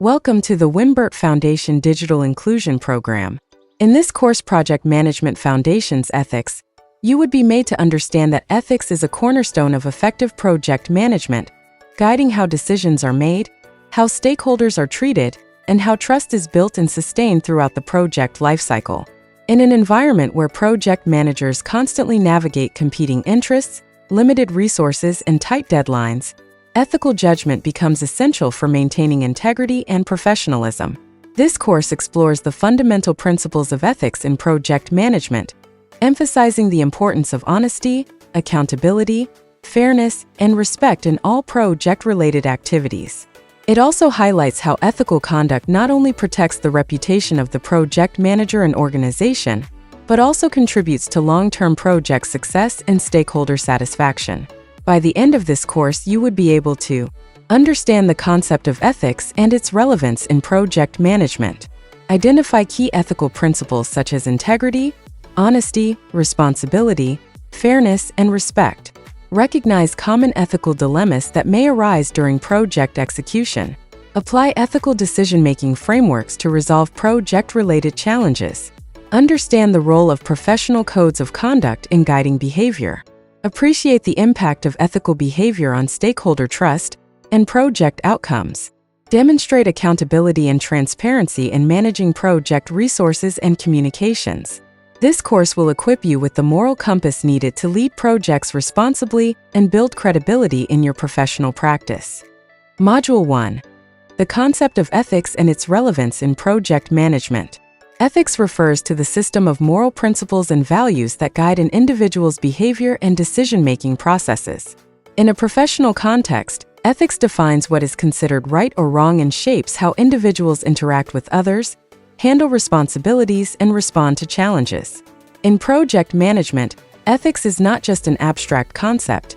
Welcome to the Wimbert Foundation Digital Inclusion Program. In this course, Project Management Foundations Ethics, you would be made to understand that ethics is a cornerstone of effective project management, guiding how decisions are made, how stakeholders are treated, and how trust is built and sustained throughout the project lifecycle. In an environment where project managers constantly navigate competing interests, limited resources, and tight deadlines, ethical judgment becomes essential for maintaining integrity and professionalism. This course explores the fundamental principles of ethics in project management, emphasizing the importance of honesty, accountability, fairness, and respect in all project-related activities. It also highlights how ethical conduct not only protects the reputation of the project manager and organization, but also contributes to long-term project success and stakeholder satisfaction. By the end of this course, you would be able to understand the concept of ethics and its relevance in project management, identify key ethical principles such as integrity, honesty, responsibility, fairness, and respect, recognize common ethical dilemmas that may arise during project execution, apply ethical decision-making frameworks to resolve project-related challenges, understand the role of professional codes of conduct in guiding behavior, appreciate the impact of ethical behavior on stakeholder trust and project outcomes, demonstrate accountability and transparency in managing project resources and communications. This course will equip you with the moral compass needed to lead projects responsibly and build credibility in your professional practice. Module 1. The concept of ethics and its relevance in project management. Ethics refers to the system of moral principles and values that guide an individual's behavior and decision-making processes. In a professional context, ethics defines what is considered right or wrong and shapes how individuals interact with others, handle responsibilities, and respond to challenges. In project management, ethics is not just an abstract concept.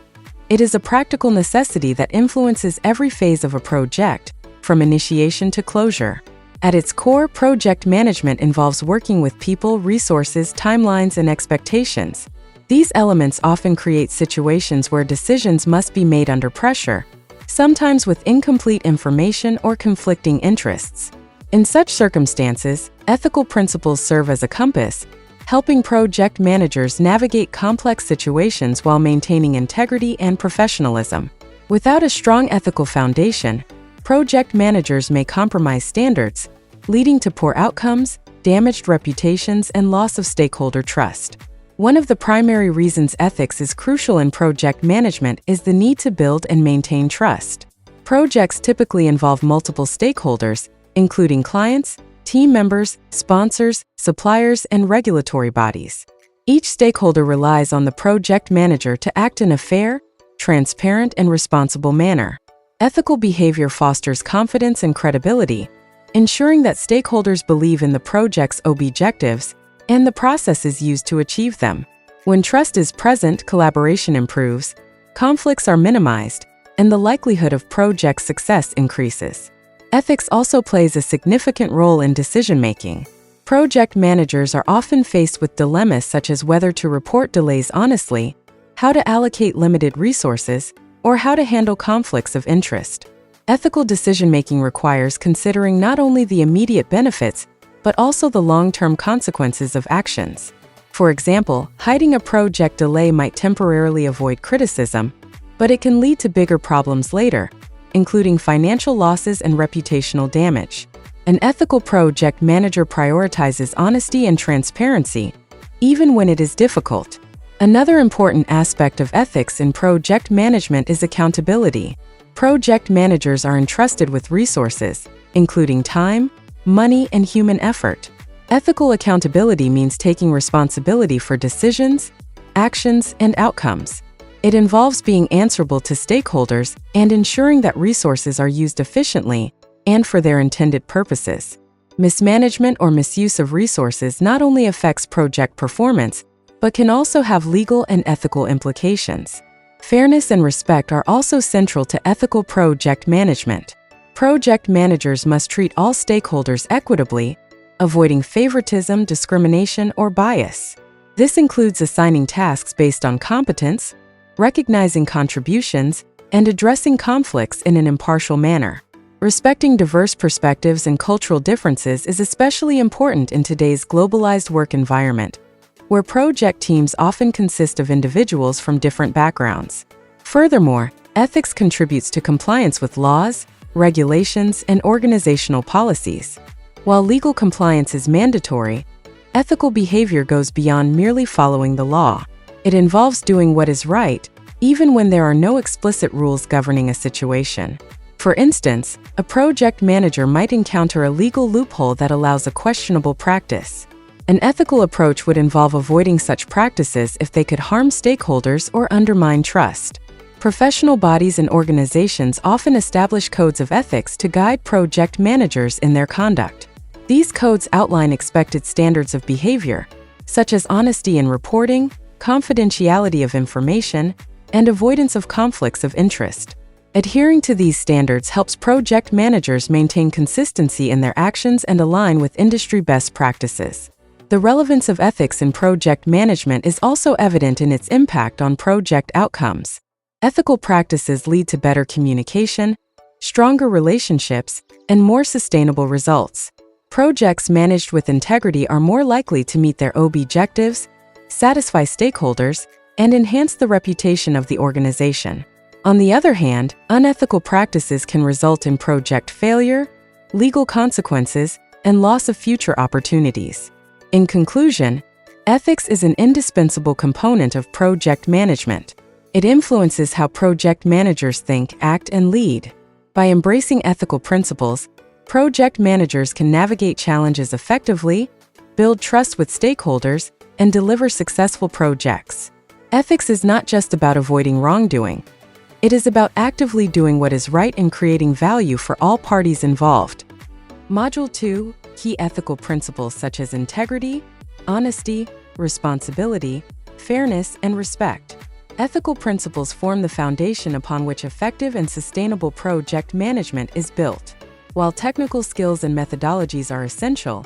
It is a practical necessity that influences every phase of a project, from initiation to closure. At its core, project management involves working with people, resources, timelines, and expectations. These elements often create situations where decisions must be made under pressure, sometimes with incomplete information or conflicting interests. In such circumstances, ethical principles serve as a compass, helping project managers navigate complex situations while maintaining integrity and professionalism. Without a strong ethical foundation, project managers may compromise standards, leading to poor outcomes, damaged reputations, and loss of stakeholder trust. One of the primary reasons ethics is crucial in project management is the need to build and maintain trust. Projects typically involve multiple stakeholders, including clients, team members, sponsors, suppliers, and regulatory bodies. Each stakeholder relies on the project manager to act in a fair, transparent, and responsible manner. Ethical behavior fosters confidence and credibility, ensuring that stakeholders believe in the project's objectives and the processes used to achieve them. When trust is present, collaboration improves, conflicts are minimized, and the likelihood of project success increases. Ethics also plays a significant role in decision-making. Project managers are often faced with dilemmas such as whether to report delays honestly, how to allocate limited resources, or how to handle conflicts of interest. Ethical decision-making requires considering not only the immediate benefits, but also the long-term consequences of actions. For example, hiding a project delay might temporarily avoid criticism, but it can lead to bigger problems later, including financial losses and reputational damage. An ethical project manager prioritizes honesty and transparency, even when it is difficult. Another important aspect of ethics in project management is accountability. Project managers are entrusted with resources, including time, money, and human effort. Ethical accountability means taking responsibility for decisions, actions, and outcomes. It involves being answerable to stakeholders and ensuring that resources are used efficiently and for their intended purposes. Mismanagement or misuse of resources not only affects project performance, but can also have legal and ethical implications. Fairness and respect are also central to ethical project management. Project managers must treat all stakeholders equitably, avoiding favoritism, discrimination, or bias. This includes assigning tasks based on competence, recognizing contributions, and addressing conflicts in an impartial manner. Respecting diverse perspectives and cultural differences is especially important in today's globalized work environment, where project teams often consist of individuals from different backgrounds. Furthermore, ethics contributes to compliance with laws, regulations, and organizational policies. While legal compliance is mandatory, ethical behavior goes beyond merely following the law. It involves doing what is right, even when there are no explicit rules governing a situation. For instance, a project manager might encounter a legal loophole that allows a questionable practice. An ethical approach would involve avoiding such practices if they could harm stakeholders or undermine trust. Professional bodies and organizations often establish codes of ethics to guide project managers in their conduct. These codes outline expected standards of behavior, such as honesty in reporting, confidentiality of information, and avoidance of conflicts of interest. Adhering to these standards helps project managers maintain consistency in their actions and align with industry best practices. The relevance of ethics in project management is also evident in its impact on project outcomes. Ethical practices lead to better communication, stronger relationships, and more sustainable results. Projects managed with integrity are more likely to meet their objectives, satisfy stakeholders, and enhance the reputation of the organization. On the other hand, unethical practices can result in project failure, legal consequences, and loss of future opportunities. In conclusion, ethics is an indispensable component of project management. It influences how project managers think, act, and lead. By embracing ethical principles, project managers can navigate challenges effectively, build trust with stakeholders, and deliver successful projects. Ethics is not just about avoiding wrongdoing. It is about actively doing what is right and creating value for all parties involved. Module 2, Key ethical principles such as integrity, honesty, responsibility, fairness, and respect. Ethical principles form the foundation upon which effective and sustainable project management is built. While technical skills and methodologies are essential,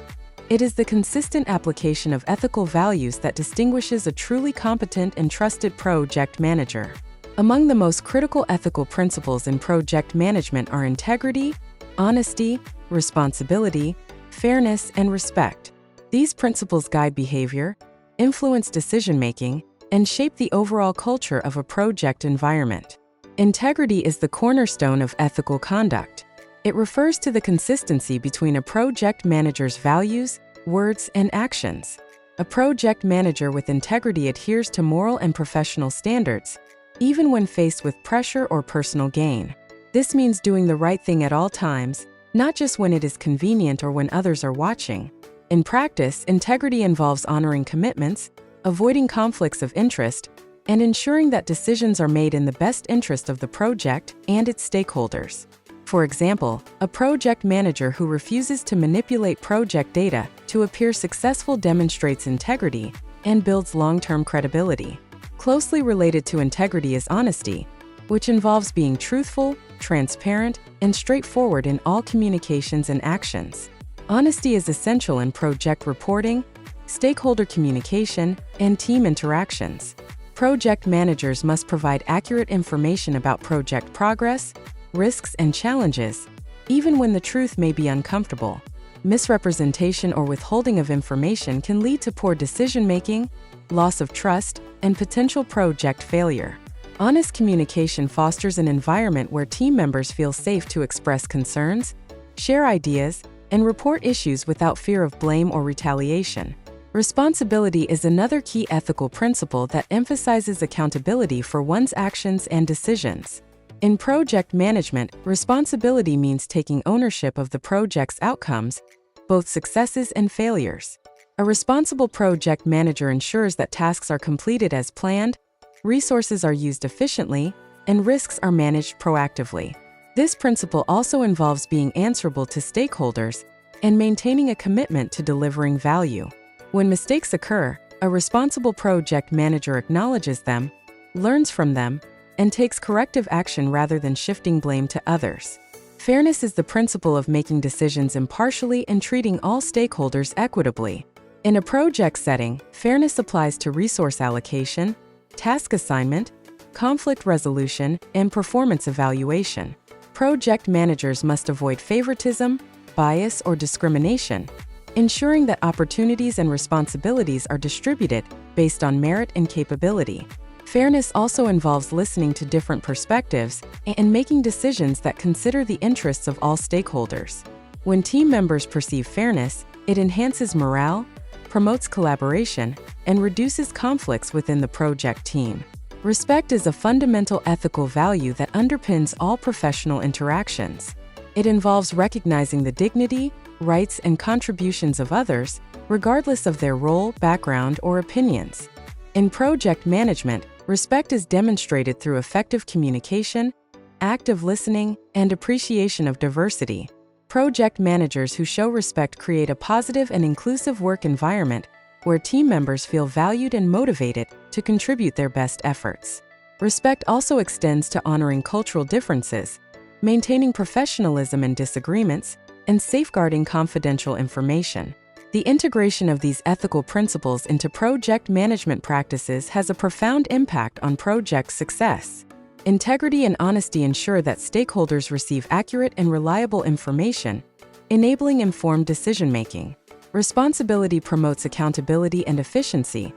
it is the consistent application of ethical values that distinguishes a truly competent and trusted project manager. Among the most critical ethical principles in project management are integrity, honesty, responsibility, fairness, and respect. These principles guide behavior, influence decision-making, and shape the overall culture of a project environment. Integrity is the cornerstone of ethical conduct. It refers to the consistency between a project manager's values, words, and actions. A project manager with integrity adheres to moral and professional standards, even when faced with pressure or personal gain. This means doing the right thing at all times, not just when it is convenient or when others are watching. In practice, integrity involves honoring commitments, avoiding conflicts of interest, and ensuring that decisions are made in the best interest of the project and its stakeholders. For example, a project manager who refuses to manipulate project data to appear successful demonstrates integrity and builds long-term credibility. Closely related to integrity is honesty, which involves being truthful, transparent, and straightforward in all communications and actions. Honesty is essential in project reporting, stakeholder communication, and team interactions. Project managers must provide accurate information about project progress, risks, and challenges, even when the truth may be uncomfortable. Misrepresentation or withholding of information can lead to poor decision-making, loss of trust, and potential project failure. Honest communication fosters an environment where team members feel safe to express concerns, share ideas, and report issues without fear of blame or retaliation. Responsibility is another key ethical principle that emphasizes accountability for one's actions and decisions. In project management, responsibility means taking ownership of the project's outcomes, both successes and failures. A responsible project manager ensures that tasks are completed as planned, resources are used efficiently, and risks are managed proactively. This principle also involves being answerable to stakeholders and maintaining a commitment to delivering value. When mistakes occur, a responsible project manager acknowledges them, learns from them, and takes corrective action rather than shifting blame to others. Fairness is the principle of making decisions impartially and treating all stakeholders equitably. In a project setting, fairness applies to resource allocation, task assignment, conflict resolution, and performance evaluation. project managers must avoid favoritism, bias, or discrimination, ensuring that opportunities and responsibilities are distributed based on merit and capability. Fairness also involves listening to different perspectives and making decisions that consider the interests of all stakeholders. When team members perceive fairness, it enhances morale, promotes collaboration, and reduces conflicts within the project team. Respect is a fundamental ethical value that underpins all professional interactions. It involves recognizing the dignity, rights, and contributions of others, regardless of their role, background, or opinions. In project management, respect is demonstrated through effective communication, active listening, and appreciation of diversity. Project managers who show respect create a positive and inclusive work environment where team members feel valued and motivated to contribute their best efforts. Respect also extends to honoring cultural differences, maintaining professionalism in disagreements, and safeguarding confidential information. The integration of these ethical principles into project management practices has a profound impact on project success. Integrity and honesty ensure that stakeholders receive accurate and reliable information, enabling informed decision-making. Responsibility promotes accountability and efficiency,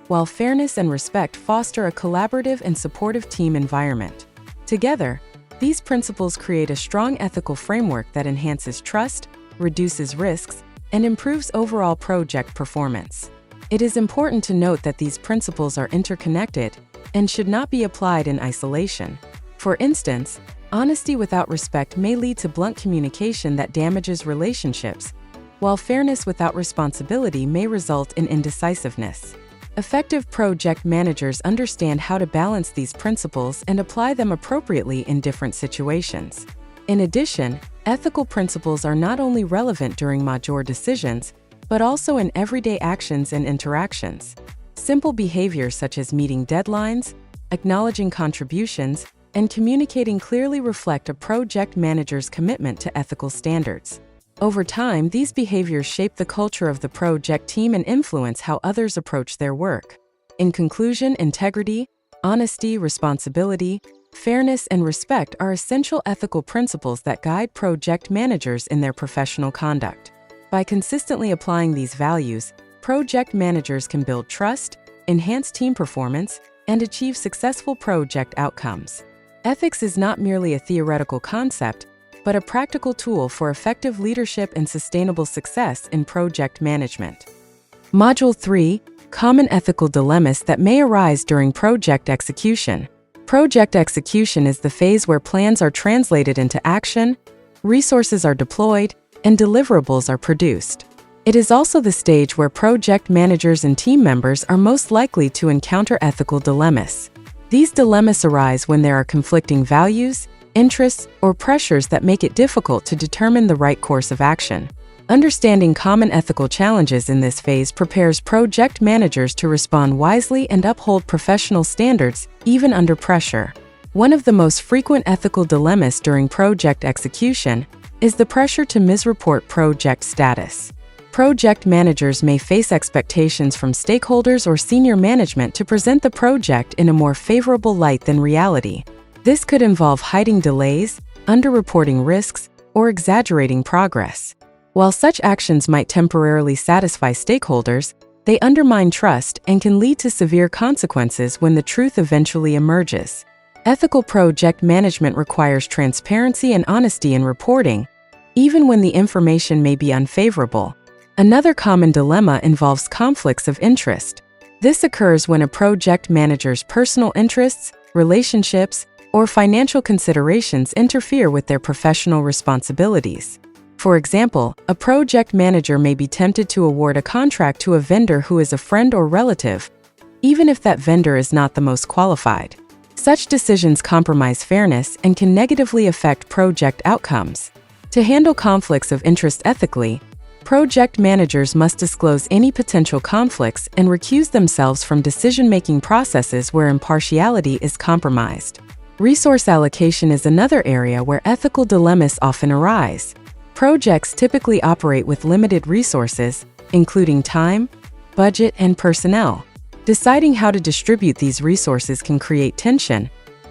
while fairness and respect foster a collaborative and supportive team environment. Together, these principles create a strong ethical framework that enhances trust, reduces risks, and improves overall project performance. It is important to note that these principles are interconnected and should not be applied in isolation. For instance, honesty without respect may lead to blunt communication that damages relationships, while fairness without responsibility may result in indecisiveness. Effective project managers understand how to balance these principles and apply them appropriately in different situations. In addition, ethical principles are not only relevant during major decisions, but also in everyday actions and interactions. Simple behaviors such as meeting deadlines, acknowledging contributions, and communicating clearly reflect a project manager's commitment to ethical standards. Over time, these behaviors shape the culture of the project team and influence how others approach their work. In conclusion, integrity, honesty, responsibility, fairness, and respect are essential ethical principles that guide project managers in their professional conduct. By consistently applying these values, project managers can build trust, enhance team performance, and achieve successful project outcomes. Ethics is not merely a theoretical concept, but a practical tool for effective leadership and sustainable success in project management. Module 3: Common ethical dilemmas that may arise during project execution. Project execution is the phase where plans are translated into action, resources are deployed, and deliverables are produced. It is also the stage where project managers and team members are most likely to encounter ethical dilemmas. These dilemmas arise when there are conflicting values, interests, or pressures that make it difficult to determine the right course of action. Understanding common ethical challenges in this phase prepares project managers to respond wisely and uphold professional standards, even under pressure. One of the most frequent ethical dilemmas during project execution is the pressure to misreport project status. Project managers may face expectations from stakeholders or senior management to present the project in a more favorable light than reality. This could involve hiding delays, underreporting risks, or exaggerating progress. While such actions might temporarily satisfy stakeholders, they undermine trust and can lead to severe consequences when the truth eventually emerges. Ethical project management requires transparency and honesty in reporting, even when the information may be unfavorable. Another common dilemma involves conflicts of interest. This occurs when a project manager's personal interests, relationships, or financial considerations interfere with their professional responsibilities. For example, a project manager may be tempted to award a contract to a vendor who is a friend or relative, even if that vendor is not the most qualified. Such decisions compromise fairness and can negatively affect project outcomes. To handle conflicts of interest ethically, project managers must disclose any potential conflicts and recuse themselves from decision-making processes where impartiality is compromised. Resource allocation is another area where ethical dilemmas often arise. Projects typically operate with limited resources, including time, budget, and personnel. Deciding how to distribute these resources can create tension,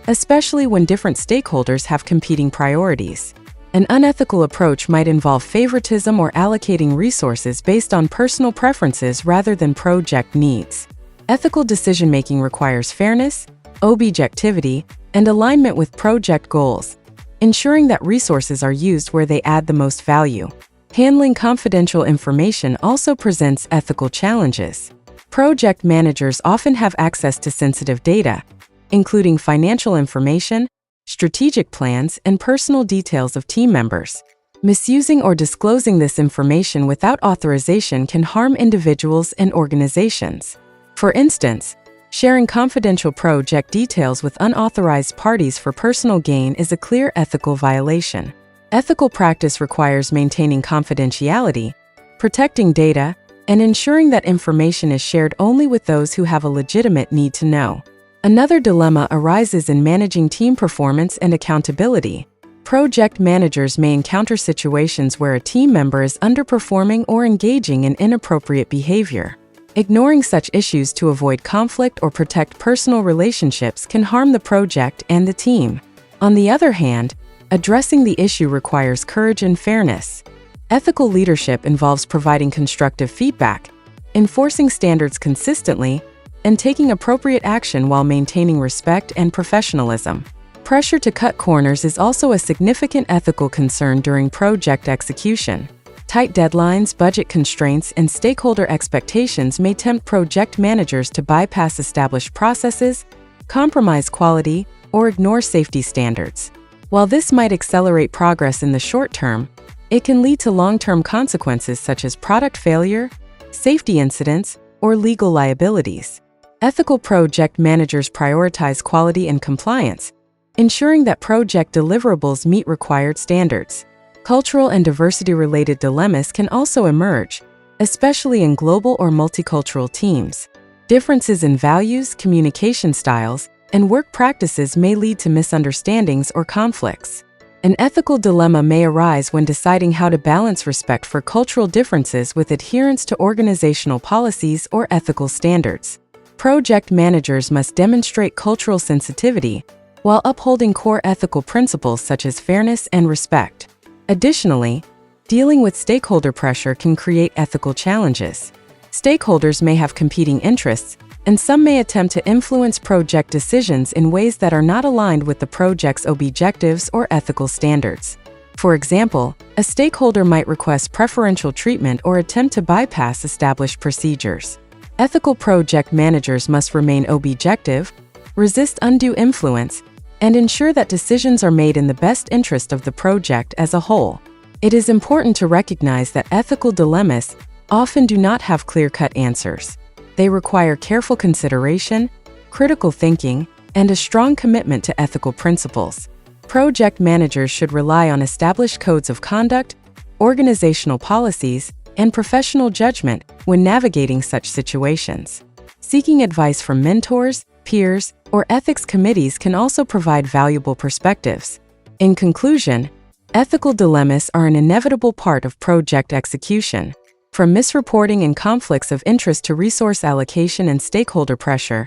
especially when different stakeholders have competing priorities. An unethical approach might involve favoritism or allocating resources based on personal preferences rather than project needs. Ethical decision-making requires fairness, objectivity, and alignment with project goals, ensuring that resources are used where they add the most value. Handling confidential information also presents ethical challenges. Project managers often have access to sensitive data, including financial information, strategic plans, and personal details of team members. Misusing or disclosing this information without authorization can harm individuals and organizations. For instance, sharing confidential project details with unauthorized parties for personal gain is a clear ethical violation. Ethical practice requires maintaining confidentiality, protecting data, and ensuring that information is shared only with those who have a legitimate need to know. Another dilemma arises in managing team performance and accountability. Project managers may encounter situations where a team member is underperforming or engaging in inappropriate behavior. Ignoring such issues to avoid conflict or protect personal relationships can harm the project and the team. On the other hand, addressing the issue requires courage and fairness. Ethical leadership involves providing constructive feedback, enforcing standards consistently, and taking appropriate action while maintaining respect and professionalism. Pressure to cut corners is also a significant ethical concern during project execution. Tight deadlines, budget constraints, and stakeholder expectations may tempt project managers to bypass established processes, compromise quality, or ignore safety standards. While this might accelerate progress in the short term, it can lead to long-term consequences such as product failure, safety incidents, or legal liabilities. Ethical project managers prioritize quality and compliance, ensuring that project deliverables meet required standards. Cultural and diversity-related dilemmas can also emerge, especially in global or multicultural teams. Differences in values, communication styles, and work practices may lead to misunderstandings or conflicts. An ethical dilemma may arise when deciding how to balance respect for cultural differences with adherence to organizational policies or ethical standards. Project managers must demonstrate cultural sensitivity while upholding core ethical principles such as fairness and respect. Additionally, dealing with stakeholder pressure can create ethical challenges. Stakeholders may have competing interests, and some may attempt to influence project decisions in ways that are not aligned with the project's objectives or ethical standards. For example, a stakeholder might request preferential treatment or attempt to bypass established procedures. Ethical project managers must remain objective, resist undue influence, and ensure that decisions are made in the best interest of the project as a whole. It is important to recognize that ethical dilemmas often do not have clear-cut answers. They require careful consideration, critical thinking, and a strong commitment to ethical principles. Project managers should rely on established codes of conduct, organizational policies, and professional judgment when navigating such situations. Seeking advice from mentors, peers, or ethics committees can also provide valuable perspectives. In conclusion, ethical dilemmas are an inevitable part of project execution. From misreporting and conflicts of interest to resource allocation and stakeholder pressure,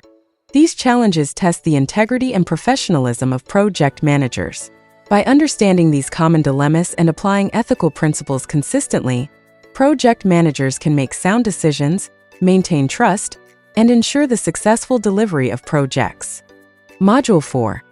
these challenges test the integrity and professionalism of project managers. By understanding these common dilemmas and applying ethical principles consistently, project managers can make sound decisions, maintain trust, and ensure the successful delivery of projects. Module 4.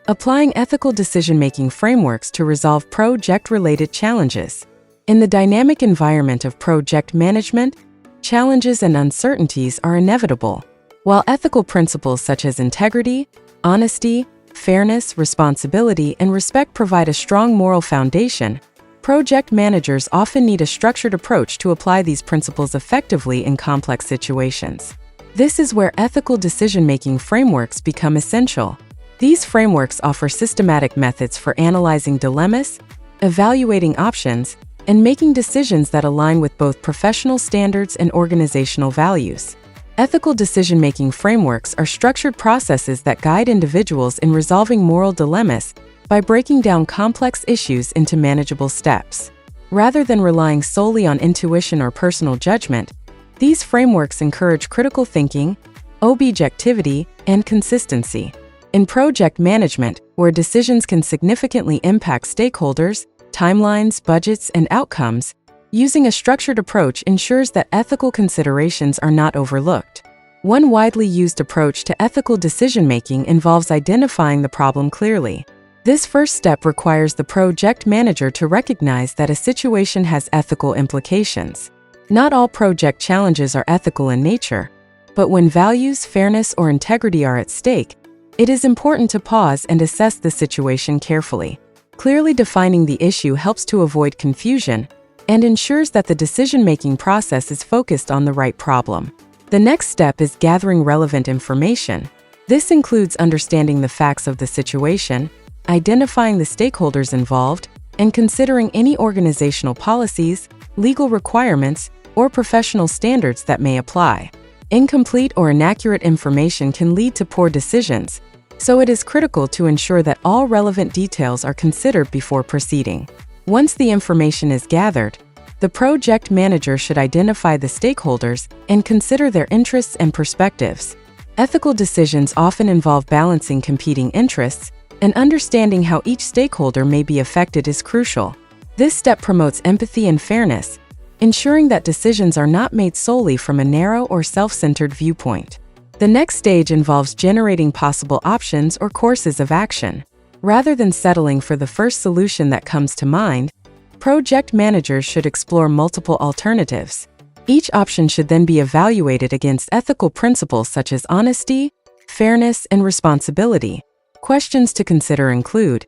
Applying ethical decision-making frameworks to resolve project-related challenges. In the dynamic environment of project management, challenges and uncertainties are inevitable. While ethical principles such as integrity, honesty, fairness, responsibility, and respect provide a strong moral foundation, project managers often need a structured approach to apply these principles effectively in complex situations. This is where ethical decision-making frameworks become essential. These frameworks offer systematic methods for analyzing dilemmas, evaluating options, and making decisions that align with both professional standards and organizational values. Ethical decision-making frameworks are structured processes that guide individuals in resolving moral dilemmas by breaking down complex issues into manageable steps. Rather than relying solely on intuition or personal judgment, these frameworks encourage critical thinking, objectivity, and consistency. In project management, where decisions can significantly impact stakeholders, timelines, budgets, and outcomes, using a structured approach ensures that ethical considerations are not overlooked. One widely used approach to ethical decision-making involves identifying the problem clearly. This first step requires the project manager to recognize that a situation has ethical implications. Not all project challenges are ethical in nature, but when values, fairness, or integrity are at stake, it is important to pause and assess the situation carefully. Clearly defining the issue helps to avoid confusion and ensures that the decision-making process is focused on the right problem. The next step is gathering relevant information. This includes understanding the facts of the situation, identifying the stakeholders involved, and considering any organizational policies, legal requirements, or professional standards that may apply. Incomplete or inaccurate information can lead to poor decisions, so it is critical to ensure that all relevant details are considered before proceeding. Once the information is gathered, the project manager should identify the stakeholders and consider their interests and perspectives. Ethical decisions often involve balancing competing interests, and understanding how each stakeholder may be affected is crucial. This step promotes empathy and fairness, ensuring that decisions are not made solely from a narrow or self-centered viewpoint. The next stage involves generating possible options or courses of action. Rather than settling for the first solution that comes to mind, project managers should explore multiple alternatives. Each option should then be evaluated against ethical principles such as honesty, fairness, and responsibility. Questions to consider include: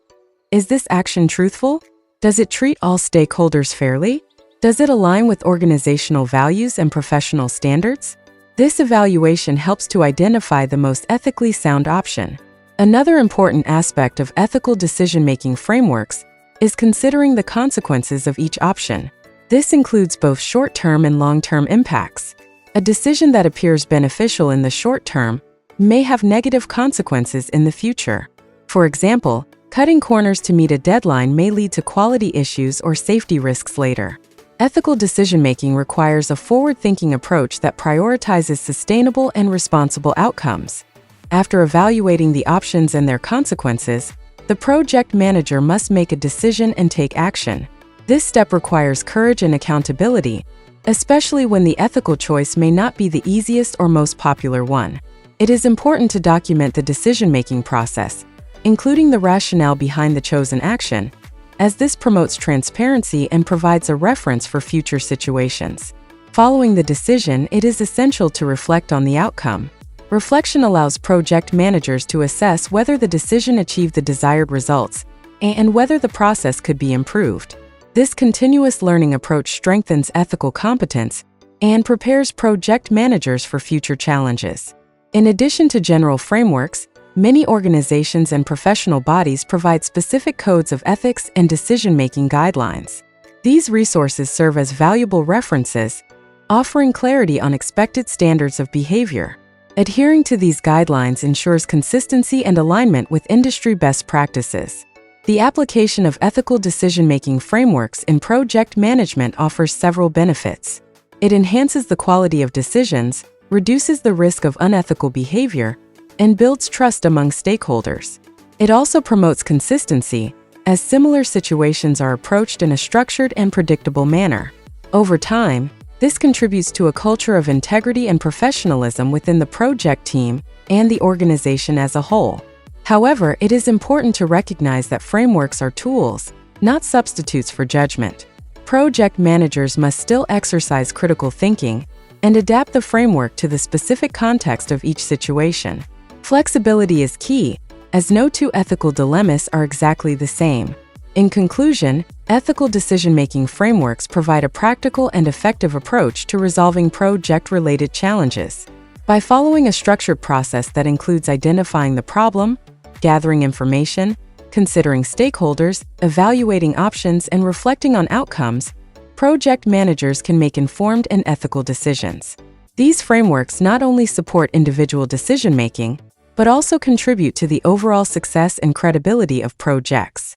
is this action truthful? Does it treat all stakeholders fairly? Does it align with organizational values and professional standards? This evaluation helps to identify the most ethically sound option. Another important aspect of ethical decision-making frameworks is considering the consequences of each option. This includes both short-term and long-term impacts. A decision that appears beneficial in the short term may have negative consequences in the future. For example, cutting corners to meet a deadline may lead to quality issues or safety risks later. Ethical decision-making requires a forward-thinking approach that prioritizes sustainable and responsible outcomes. After evaluating the options and their consequences, the project manager must make a decision and take action. This step requires courage and accountability, especially when the ethical choice may not be the easiest or most popular one. It is important to document the decision-making process, including the rationale behind the chosen action, as this promotes transparency and provides a reference for future situations. Following the decision, it is essential to reflect on the outcome. Reflection allows project managers to assess whether the decision achieved the desired results and whether the process could be improved. This continuous learning approach strengthens ethical competence and prepares project managers for future challenges. In addition to general frameworks, many organizations and professional bodies provide specific codes of ethics and decision-making guidelines. These resources serve as valuable references, offering clarity on expected standards of behavior. Adhering to these guidelines ensures consistency and alignment with industry best practices. The application of ethical decision-making frameworks in project management offers several benefits. It enhances the quality of decisions, reduces the risk of unethical behavior, and builds trust among stakeholders. It also promotes consistency, as similar situations are approached in a structured and predictable manner. Over time, this contributes to a culture of integrity and professionalism within the project team and the organization as a whole. However, it is important to recognize that frameworks are tools, not substitutes for judgment. Project managers must still exercise critical thinking and adapt the framework to the specific context of each situation. Flexibility is key, as no two ethical dilemmas are exactly the same. In conclusion, ethical decision-making frameworks provide a practical and effective approach to resolving project-related challenges. By following a structured process that includes identifying the problem, gathering information, considering stakeholders, evaluating options, and reflecting on outcomes, project managers can make informed and ethical decisions. These frameworks not only support individual decision-making, but also contribute to the overall success and credibility of projects.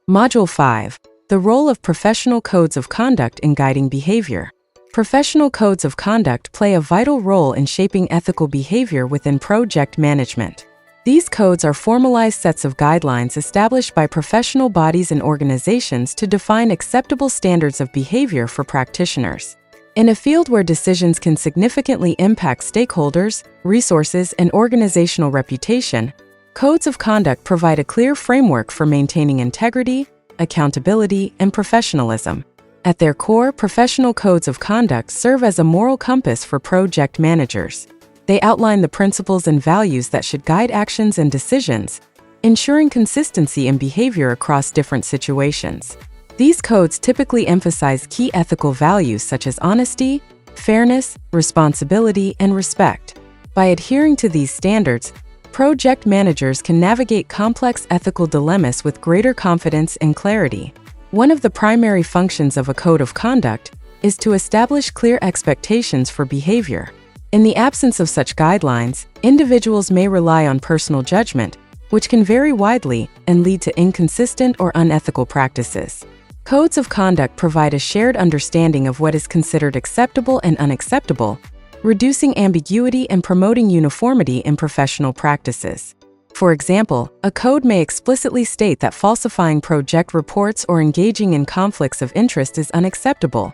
Module 5. The role of professional codes of conduct in guiding behavior. Professional codes of conduct play a vital role in shaping ethical behavior within project management. These codes are formalized sets of guidelines established by professional bodies and organizations to define acceptable standards of behavior for practitioners. In a field where decisions can significantly impact stakeholders, resources, and organizational reputation, codes of conduct provide a clear framework for maintaining integrity, accountability, and professionalism. At their core, professional codes of conduct serve as a moral compass for project managers. They outline the principles and values that should guide actions and decisions, ensuring consistency in behavior across different situations. These codes typically emphasize key ethical values such as honesty, fairness, responsibility, and respect. By adhering to these standards, project managers can navigate complex ethical dilemmas with greater confidence and clarity. One of the primary functions of a code of conduct is to establish clear expectations for behavior. In the absence of such guidelines, individuals may rely on personal judgment, which can vary widely and lead to inconsistent or unethical practices. Codes of conduct provide a shared understanding of what is considered acceptable and unacceptable, reducing ambiguity and promoting uniformity in professional practices. For example, a code may explicitly state that falsifying project reports or engaging in conflicts of interest is unacceptable,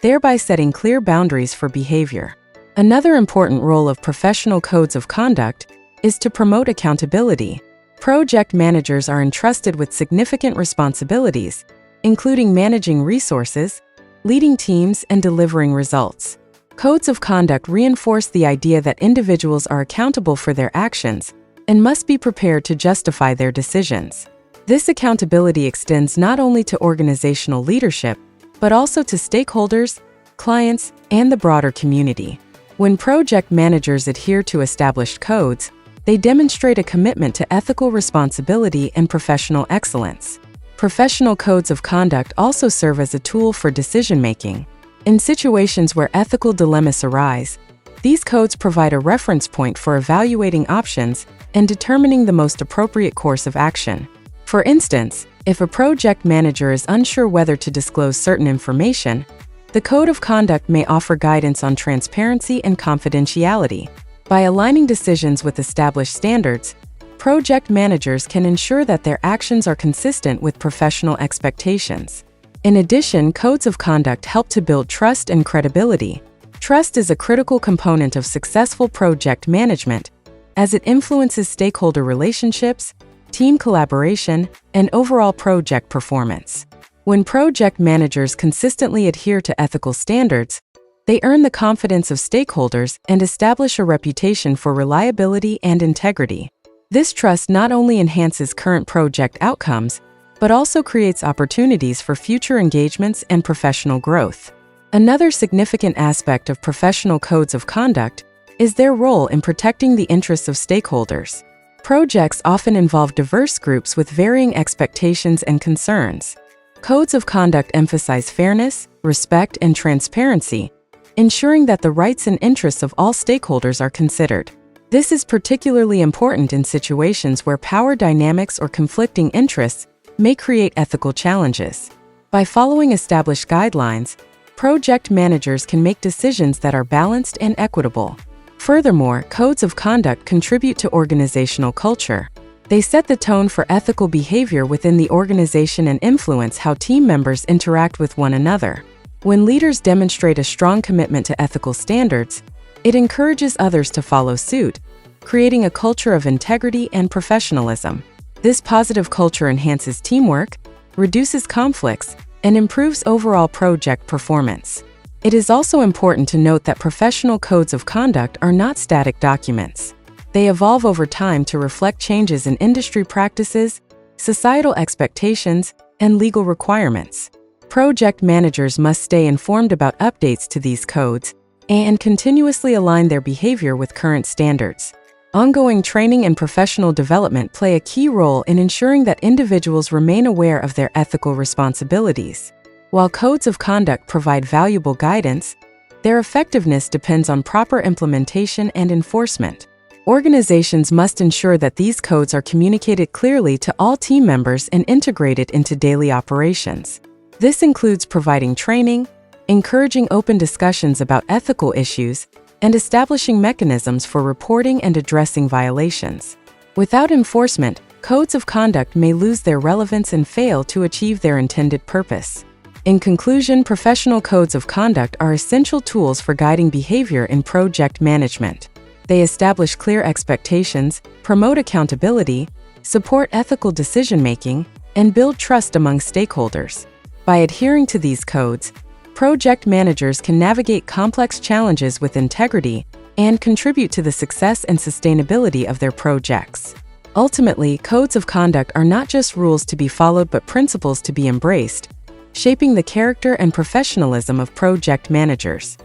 thereby setting clear boundaries for behavior. Another important role of professional codes of conduct is to promote accountability. Project managers are entrusted with significant responsibilities, including managing resources, leading teams, and delivering results. Codes of conduct reinforce the idea that individuals are accountable for their actions and must be prepared to justify their decisions. This accountability extends not only to organizational leadership, but also to stakeholders, clients, and the broader community. When project managers adhere to established codes, they demonstrate a commitment to ethical responsibility and professional excellence. Professional codes of conduct also serve as a tool for decision-making. In situations where ethical dilemmas arise, these codes provide a reference point for evaluating options and determining the most appropriate course of action. For instance, if a project manager is unsure whether to disclose certain information, the code of conduct may offer guidance on transparency and confidentiality. By aligning decisions with established standards, project managers can ensure that their actions are consistent with professional expectations. In addition, codes of conduct help to build trust and credibility. Trust is a critical component of successful project management, as it influences stakeholder relationships, team collaboration, and overall project performance. When project managers consistently adhere to ethical standards, they earn the confidence of stakeholders and establish a reputation for reliability and integrity. This trust not only enhances current project outcomes, but also creates opportunities for future engagements and professional growth. Another significant aspect of professional codes of conduct is their role in protecting the interests of stakeholders. Projects often involve diverse groups with varying expectations and concerns. Codes of conduct emphasize fairness, respect, and transparency, ensuring that the rights and interests of all stakeholders are considered. This is particularly important in situations where power dynamics or conflicting interests may create ethical challenges. By following established guidelines, project managers can make decisions that are balanced and equitable. Furthermore, codes of conduct contribute to organizational culture. They set the tone for ethical behavior within the organization and influence how team members interact with one another. When leaders demonstrate a strong commitment to ethical standards, it encourages others to follow suit, creating a culture of integrity and professionalism. This positive culture enhances teamwork, reduces conflicts, and improves overall project performance. It is also important to note that professional codes of conduct are not static documents. They evolve over time to reflect changes in industry practices, societal expectations, and legal requirements. Project managers must stay informed about updates to these codes and continuously align their behavior with current standards. Ongoing training and professional development play a key role in ensuring that individuals remain aware of their ethical responsibilities. While codes of conduct provide valuable guidance, their effectiveness depends on proper implementation and enforcement. Organizations must ensure that these codes are communicated clearly to all team members and integrated into daily operations. This includes providing training, encouraging open discussions about ethical issues, and establishing mechanisms for reporting and addressing violations. Without enforcement, codes of conduct may lose their relevance and fail to achieve their intended purpose. In conclusion, professional codes of conduct are essential tools for guiding behavior in project management. They establish clear expectations, promote accountability, support ethical decision-making, and build trust among stakeholders. By adhering to these codes, project managers can navigate complex challenges with integrity and contribute to the success and sustainability of their projects. Ultimately, codes of conduct are not just rules to be followed but principles to be embraced, shaping the character and professionalism of project managers.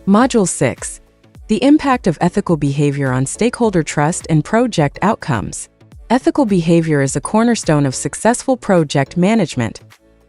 Module 6. The impact of ethical behavior on stakeholder trust and project outcomes. Ethical behavior is a cornerstone of successful project management,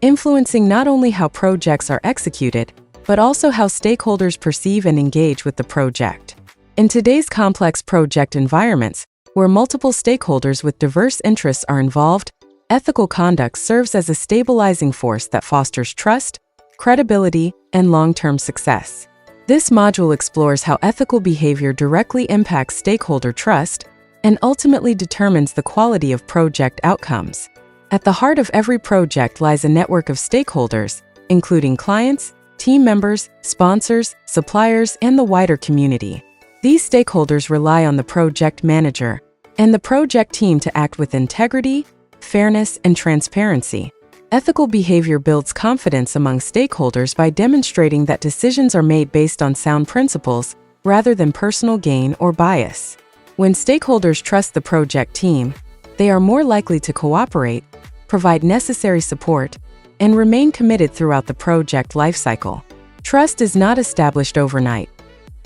influencing not only how projects are executed, but also how stakeholders perceive and engage with the project. In today's complex project environments, where multiple stakeholders with diverse interests are involved, ethical conduct serves as a stabilizing force that fosters trust, credibility, and long-term success. This module explores how ethical behavior directly impacts stakeholder trust and ultimately determines the quality of project outcomes. At the heart of every project lies a network of stakeholders, including clients, team members, sponsors, suppliers, and the wider community. These stakeholders rely on the project manager and the project team to act with integrity, fairness, and transparency. Ethical behavior builds confidence among stakeholders by demonstrating that decisions are made based on sound principles rather than personal gain or bias. When stakeholders trust the project team, they are more likely to cooperate, provide necessary support, and remain committed throughout the project lifecycle. Trust is not established overnight.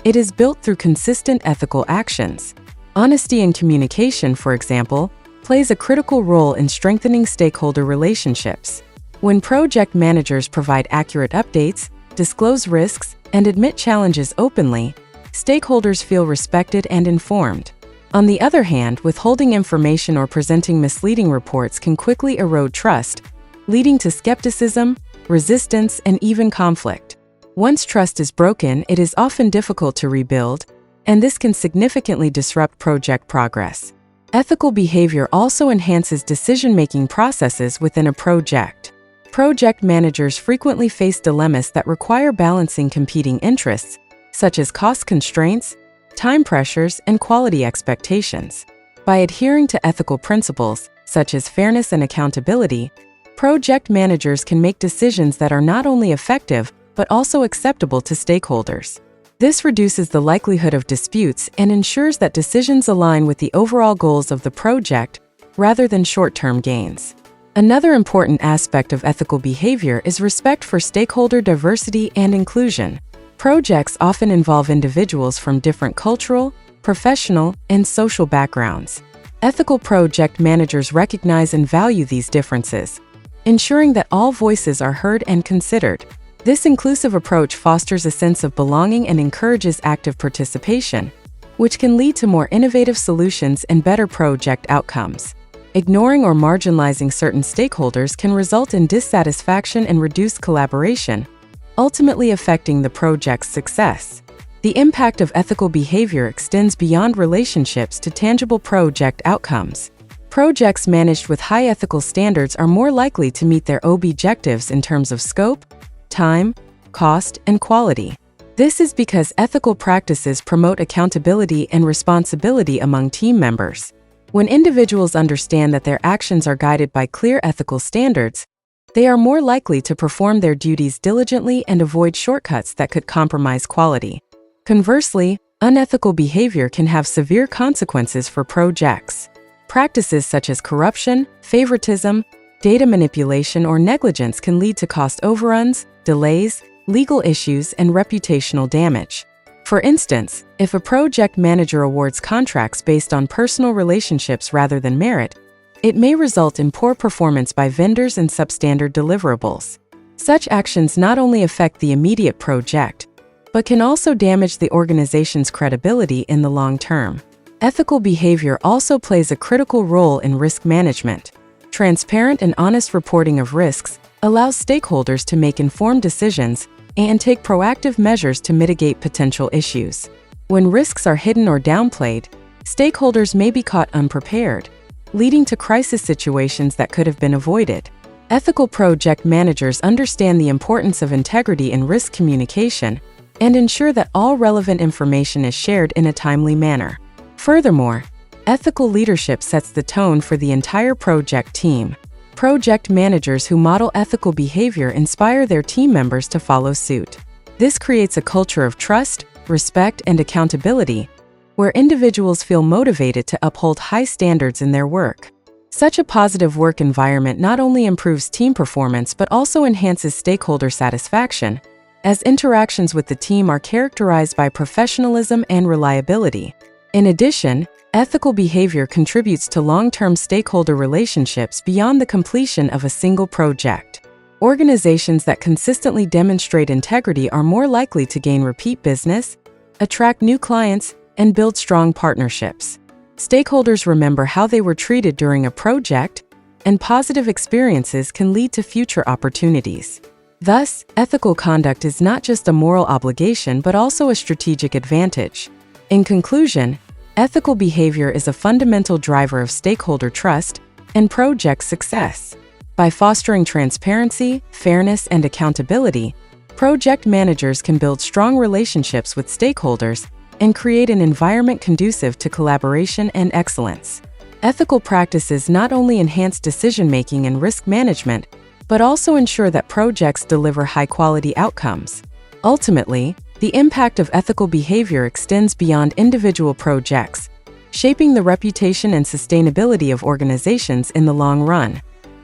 It is built through consistent ethical actions. Honesty in communication, for example, plays a critical role in strengthening stakeholder relationships. When project managers provide accurate updates, disclose risks, and admit challenges openly, stakeholders feel respected and informed. On the other hand, withholding information or presenting misleading reports can quickly erode trust, leading to skepticism, resistance, and even conflict. Once trust is broken, it is often difficult to rebuild, and this can significantly disrupt project progress. Ethical behavior also enhances decision-making processes within a project. Project managers frequently face dilemmas that require balancing competing interests, such as cost constraints, time pressures, and quality expectations. By adhering to ethical principles, such as fairness and accountability, project managers can make decisions that are not only effective, but also acceptable to stakeholders. This reduces the likelihood of disputes and ensures that decisions align with the overall goals of the project rather than short-term gains. Another important aspect of ethical behavior is respect for stakeholder diversity and inclusion. Projects often involve individuals from different cultural, professional, and social backgrounds. Ethical project managers recognize and value these differences, ensuring that all voices are heard and considered. This inclusive approach fosters a sense of belonging and encourages active participation, which can lead to more innovative solutions and better project outcomes. Ignoring or marginalizing certain stakeholders can result in dissatisfaction and reduced collaboration, ultimately affecting the project's success. The impact of ethical behavior extends beyond relationships to tangible project outcomes. Projects managed with high ethical standards are more likely to meet their objectives in terms of scope, time, cost, and quality. This is because ethical practices promote accountability and responsibility among team members. When individuals understand that their actions are guided by clear ethical standards, they are more likely to perform their duties diligently and avoid shortcuts that could compromise quality. Conversely, unethical behavior can have severe consequences for projects. Practices such as corruption, favoritism, data manipulation, or negligence can lead to cost overruns, delays, legal issues, and reputational damage. For instance, if a project manager awards contracts based on personal relationships rather than merit, it may result in poor performance by vendors and substandard deliverables. Such actions not only affect the immediate project, but can also damage the organization's credibility in the long term. Ethical behavior also plays a critical role in risk management. Transparent and honest reporting of risks allows stakeholders to make informed decisions and take proactive measures to mitigate potential issues. When risks are hidden or downplayed, stakeholders may be caught unprepared, leading to crisis situations that could have been avoided. Ethical project managers understand the importance of integrity and risk communication and ensure that all relevant information is shared in a timely manner. Furthermore, ethical leadership sets the tone for the entire project team. Project managers who model ethical behavior inspire their team members to follow suit. This creates a culture of trust, respect, and accountability, where individuals feel motivated to uphold high standards in their work. Such a positive work environment not only improves team performance but also enhances stakeholder satisfaction, as interactions with the team are characterized by professionalism and reliability. In addition, ethical behavior contributes to long-term stakeholder relationships beyond the completion of a single project. Organizations that consistently demonstrate integrity are more likely to gain repeat business, attract new clients, and build strong partnerships. Stakeholders remember how they were treated during a project, and positive experiences can lead to future opportunities. Thus, ethical conduct is not just a moral obligation but also a strategic advantage. In conclusion, ethical behavior is a fundamental driver of stakeholder trust and project success. By fostering transparency, fairness, and accountability, project managers can build strong relationships with stakeholders and create an environment conducive to collaboration and excellence. Ethical practices not only enhance decision-making and risk management, but also ensure that projects deliver high-quality outcomes. Ultimately, the impact of ethical behavior extends beyond individual projects, shaping the reputation and sustainability of organizations in the long run.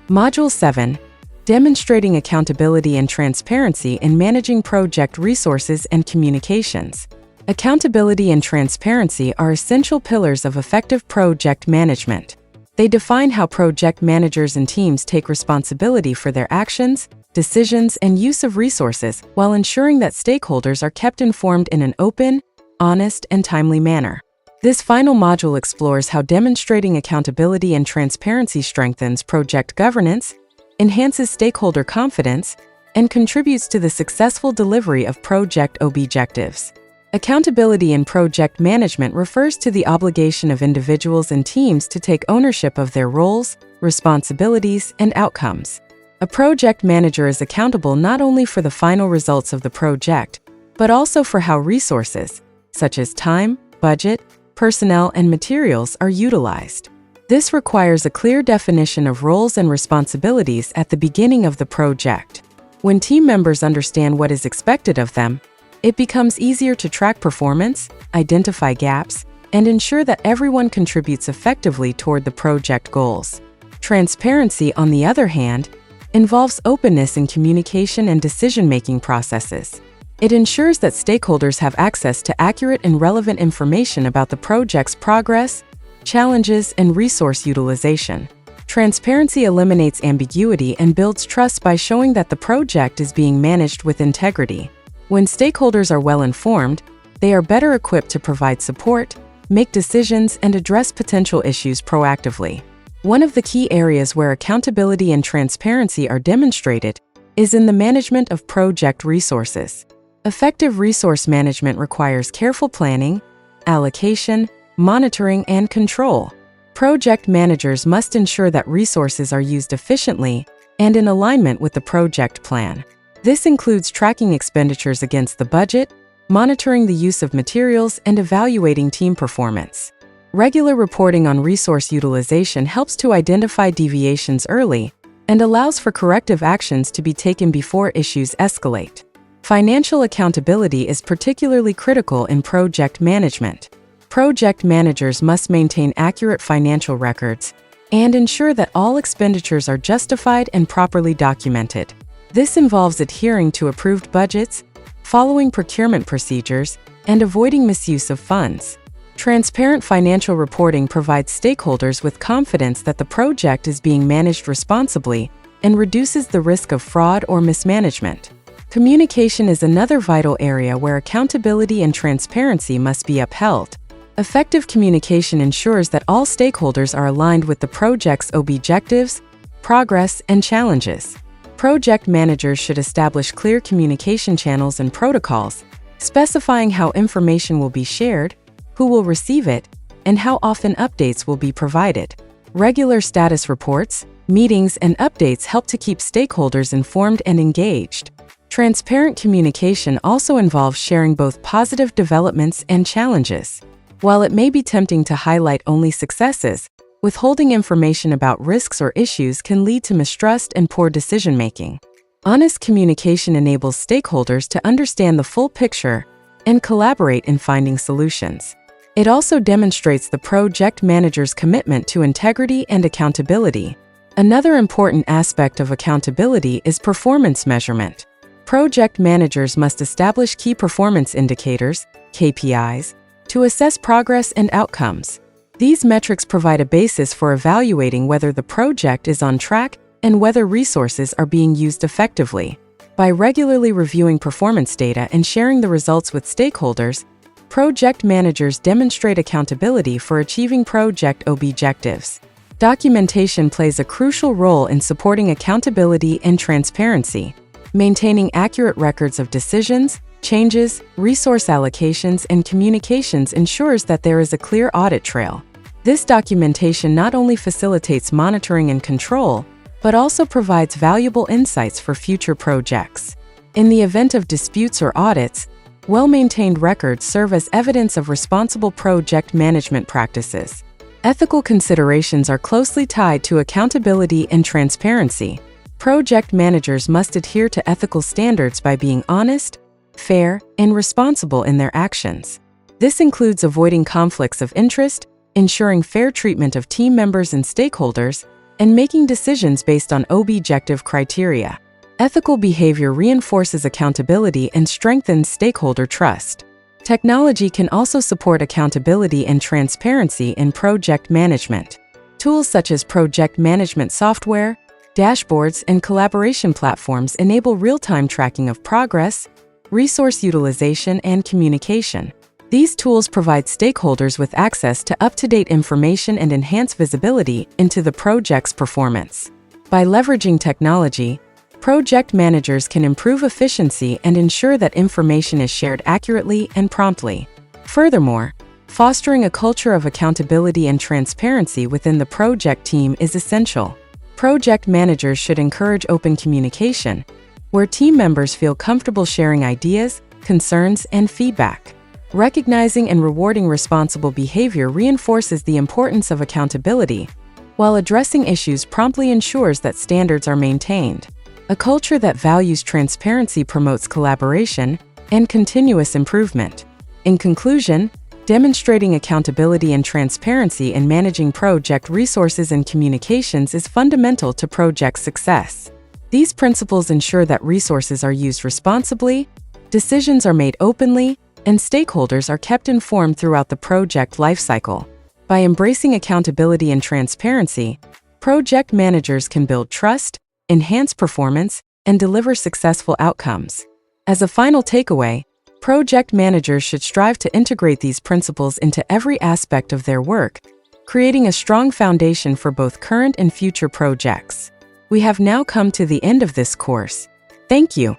Module 7. Demonstrating accountability and transparency in managing project resources and communications. Accountability and transparency are essential pillars of effective project management. They define how project managers and teams take responsibility for their actions, decisions, and use of resources while ensuring that stakeholders are kept informed in an open, honest, and timely manner. This final module explores how demonstrating accountability and transparency strengthens project governance, enhances stakeholder confidence, and contributes to the successful delivery of project objectives. Accountability in project management refers to the obligation of individuals and teams to take ownership of their roles, responsibilities, and outcomes. A project manager is accountable not only for the final results of the project, but also for how resources, such as time, budget, personnel, and materials, are utilized. This requires a clear definition of roles and responsibilities at the beginning of the project. When team members understand what is expected of them, it becomes easier to track performance, identify gaps, and ensure that everyone contributes effectively toward the project goals. Transparency, on the other hand, involves openness in communication and decision-making processes. It ensures that stakeholders have access to accurate and relevant information about the project's progress, challenges, and resource utilization. Transparency eliminates ambiguity and builds trust by showing that the project is being managed with integrity. When stakeholders are well informed, they are better equipped to provide support, make decisions, and address potential issues proactively. One of the key areas where accountability and transparency are demonstrated is in the management of project resources. Effective resource management requires careful planning, allocation, monitoring, and control. Project managers must ensure that resources are used efficiently and in alignment with the project plan. This includes tracking expenditures against the budget, monitoring the use of materials, and evaluating team performance. Regular reporting on resource utilization helps to identify deviations early and allows for corrective actions to be taken before issues escalate. Financial accountability is particularly critical in project management. Project managers must maintain accurate financial records and ensure that all expenditures are justified and properly documented. This involves adhering to approved budgets, following procurement procedures, and avoiding misuse of funds. Transparent financial reporting provides stakeholders with confidence that the project is being managed responsibly and reduces the risk of fraud or mismanagement. Communication is another vital area where accountability and transparency must be upheld. Effective communication ensures that all stakeholders are aligned with the project's objectives, progress, and challenges. Project managers should establish clear communication channels and protocols, specifying how information will be shared, who will receive it, and how often updates will be provided. Regular status reports, meetings, and updates help to keep stakeholders informed and engaged. Transparent communication also involves sharing both positive developments and challenges. While it may be tempting to highlight only successes, withholding information about risks or issues can lead to mistrust and poor decision-making. Honest communication enables stakeholders to understand the full picture and collaborate in finding solutions. It also demonstrates the project manager's commitment to integrity and accountability. Another important aspect of accountability is performance measurement. Project managers must establish key performance indicators, KPIs, to assess progress and outcomes. These metrics provide a basis for evaluating whether the project is on track and whether resources are being used effectively. By regularly reviewing performance data and sharing the results with stakeholders, project managers demonstrate accountability for achieving project objectives. Documentation plays a crucial role in supporting accountability and transparency. Maintaining accurate records of decisions, changes, resource allocations, and communications ensures that there is a clear audit trail. This documentation not only facilitates monitoring and control, but also provides valuable insights for future projects. In the event of disputes or audits, well-maintained records serve as evidence of responsible project management practices. Ethical considerations are closely tied to accountability and transparency. Project managers must adhere to ethical standards by being honest, fair, and responsible in their actions. This includes avoiding conflicts of interest, ensuring fair treatment of team members and stakeholders, and making decisions based on objective criteria. Ethical behavior reinforces accountability and strengthens stakeholder trust. Technology can also support accountability and transparency in project management. Tools such as project management software, dashboards, and collaboration platforms enable real-time tracking of progress, resource utilization, and communication. These tools provide stakeholders with access to up-to-date information and enhance visibility into the project's performance. By leveraging technology, project managers can improve efficiency and ensure that information is shared accurately and promptly. Furthermore, fostering a culture of accountability and transparency within the project team is essential. Project managers should encourage open communication, where team members feel comfortable sharing ideas, concerns, and feedback. Recognizing and rewarding responsible behavior reinforces the importance of accountability, while addressing issues promptly ensures that standards are maintained. A culture that values transparency promotes collaboration and continuous improvement. In conclusion, demonstrating accountability and transparency in managing project resources and communications is fundamental to project success. These principles ensure that resources are used responsibly, decisions are made openly, and stakeholders are kept informed throughout the project lifecycle. By embracing accountability and transparency, project managers can build trust, enhance performance, and deliver successful outcomes. As a final takeaway, project managers should strive to integrate these principles into every aspect of their work, creating a strong foundation for both current and future projects. We have now come to the end of this course. Thank you.